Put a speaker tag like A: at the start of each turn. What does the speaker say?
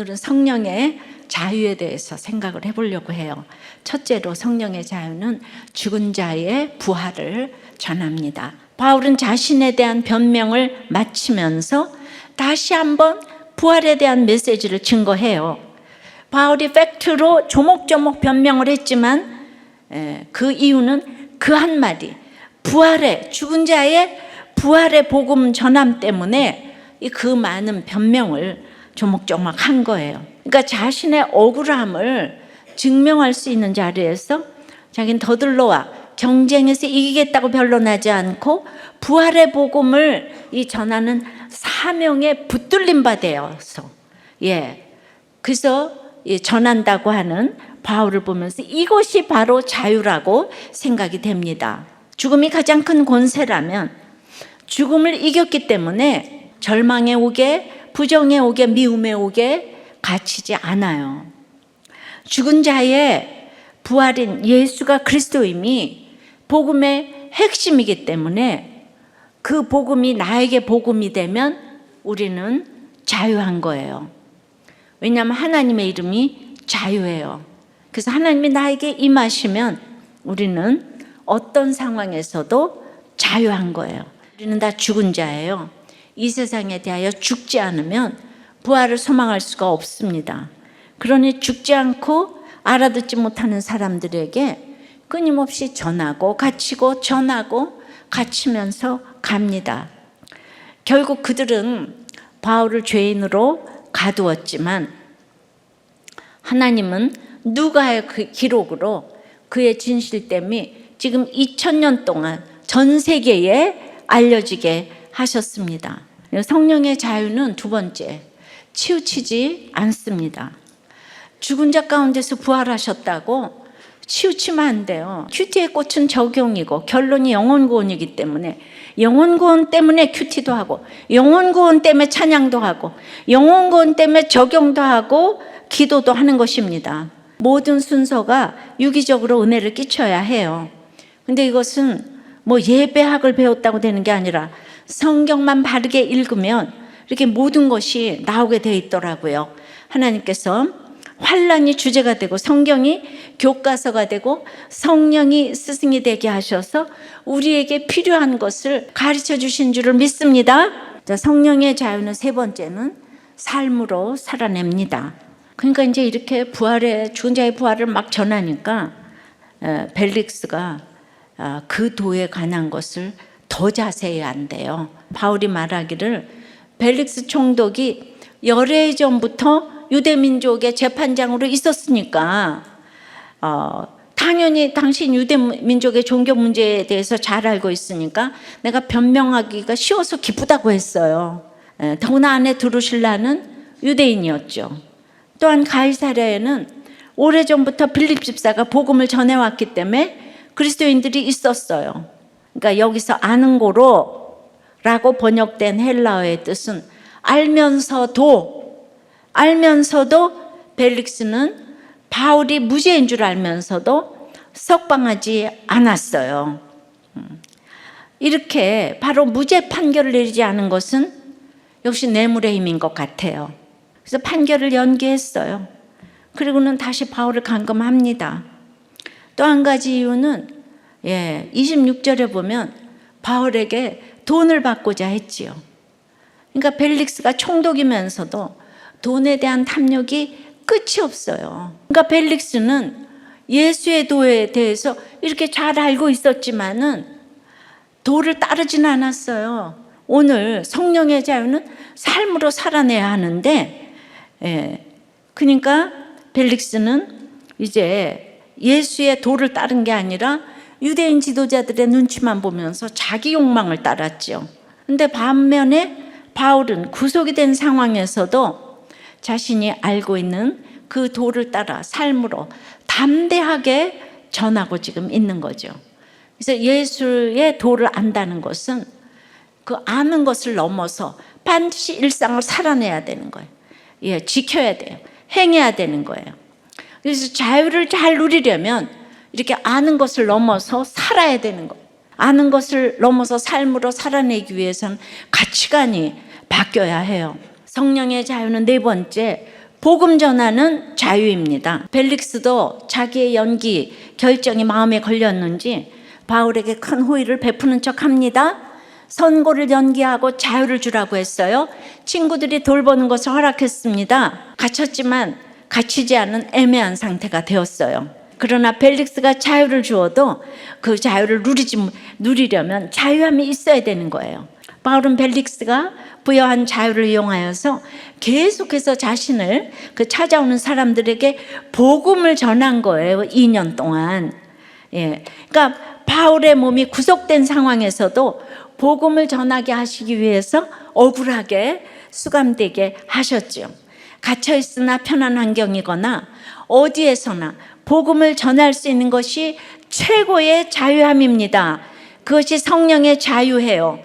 A: 오늘은 성령의 자유에 대해서 생각을 해보려고 해요. 첫째로 성령의 자유는 죽은 자의 부활을 전합니다. 바울은 자신에 대한 변명을 마치면서 다시 한번 부활에 대한 메시지를 증거해요. 바울이 팩트로 조목조목 변명을 했지만 그 이유는 그 한마디, 부활의, 죽은 자의 부활의 복음 전함 때문에 그 많은 변명을 조목조목 한 거예요. 그러니까 자신의 억울함을 증명할 수 있는 자리에서 자기는 더들러와 경쟁에서 이기겠다고 변론하지 않고 부활의 복음을 이 전하는 사명에 붙들린 바 되어서 그래서 전한다고 하는 바울을 보면서 이것이 바로 자유라고 생각이 됩니다. 죽음이 가장 큰 권세라면 죽음을 이겼기 때문에 절망에 오게, 부정에 오게, 미움에 오게 갇히지 않아요. 죽은 자의 부활인 예수가 그리스도임이 복음의 핵심이기 때문에 그 복음이 나에게 복음이 되면 우리는 자유한 거예요. 왜냐하면 하나님의 이름이 자유예요. 그래서 하나님이 나에게 임하시면 우리는 어떤 상황에서도 자유한 거예요. 우리는 다 죽은 자예요. 이 세상에 대하여 죽지 않으면 부활을 소망할 수가 없습니다. 그러니 죽지 않고 알아듣지 못하는 사람들에게 끊임없이 전하고 갇히고 전하고 갇히면서 갑니다. 결국 그들은 바울을 죄인으로 가두었지만 하나님은 누가의 그 기록으로 그의 진실됨이 지금 2000년 동안 전 세계에 알려지게 하셨습니다. 성령의 자유는 두 번째, 치우치지 않습니다. 죽은 자 가운데서 부활하셨다고 치우치면 안 돼요. 큐티의 꽃은 적용이고 결론이 영혼구원이기 때문에 영혼구원 때문에 큐티도 하고 영혼구원 때문에 찬양도 하고 영혼구원 때문에 적용도 하고 기도도 하는 것입니다. 모든 순서가 유기적으로 은혜를 끼쳐야 해요. 근데 이것은 뭐 예배학을 배웠다고 되는 게 아니라 성경만 바르게 읽으면 이렇게 모든 것이 나오게 되어 있더라고요. 하나님께서 환란이 주제가 되고 성경이 교과서가 되고 성령이 스승이 되게 하셔서 우리에게 필요한 것을 가르쳐 주신 줄을 믿습니다. 자, 성령의 자유는 세 번째는 삶으로 살아냅니다. 그러니까 이제 이렇게 죽은 자의 부활을 막 전하니까 벨릭스가 그 도에 관한 것을 더 자세히 안대요. 바울이 말하기를 벨릭스 총독이 열해 전부터 유대민족의 재판장으로 있었으니까 당연히 당신 유대민족의 종교 문제에 대해서 잘 알고 있으니까 내가 변명하기가 쉬워서 기쁘다고 했어요. 더구나 안에 드루실라는 유대인이었죠. 또한 가이사랴에는 오래전부터 빌립 집사가 복음을 전해왔기 때문에 그리스도인들이 있었어요. 그러니까 여기서 아는 고로 라고 번역된 헬라어의 뜻은 알면서도 벨릭스는 바울이 무죄인 줄 알면서도 석방하지 않았어요. 이렇게 바로 무죄 판결을 내리지 않은 것은 역시 뇌물의 힘인 것 같아요. 그래서 판결을 연기했어요. 그리고는 다시 바울을 감금합니다. 또 한 가지 이유는 26절에 보면 바울에게 돈을 받고자 했지요. 그러니까 벨릭스가 총독이면서도 돈에 대한 탐욕이 끝이 없어요. 그러니까 벨릭스는 예수의 도에 대해서 이렇게 잘 알고 있었지만은 도를 따르지는 않았어요. 오늘 성령의 자유는 삶으로 살아내야 하는데 그러니까 벨릭스는 이제 예수의 도를 따른 게 아니라 유대인 지도자들의 눈치만 보면서 자기 욕망을 따랐죠. 근데 반면에 바울은 구속이 된 상황에서도 자신이 알고 있는 그 도를 따라 삶으로 담대하게 전하고 지금 있는 거죠. 그래서 예수의 도를 안다는 것은 그 아는 것을 넘어서 반드시 일상을 살아내야 되는 거예요. 지켜야 돼요. 행해야 되는 거예요. 그래서 자유를 잘 누리려면 이렇게 아는 것을 넘어서 살아야 되는 거예요. 아는 것을 넘어서 삶으로 살아내기 위해서는 가치관이 바뀌어야 해요. 성령의 자유는 네 번째, 복음 전하는 자유입니다. 벨릭스도 자기의 연기 결정이 마음에 걸렸는지 바울에게 큰 호의를 베푸는 척합니다. 선고를 연기하고 자유를 주라고 했어요. 친구들이 돌보는 것을 허락했습니다. 갇혔지만 갇히지 않은 애매한 상태가 되었어요. 그러나 벨릭스가 자유를 주어도 그 자유를 누리려면 자유함이 있어야 되는 거예요. 바울은 벨릭스가 부여한 자유를 이용하여서 계속해서 자신을 그 찾아오는 사람들에게 복음을 전한 거예요. 2년 동안. 그러니까 바울의 몸이 구속된 상황에서도 복음을 전하게 하시기 위해서 억울하게 수감되게 하셨죠. 갇혀 있으나 편한 환경이거나 어디에서나 복음을 전할 수 있는 것이 최고의 자유함입니다. 그것이 성령의 자유예요.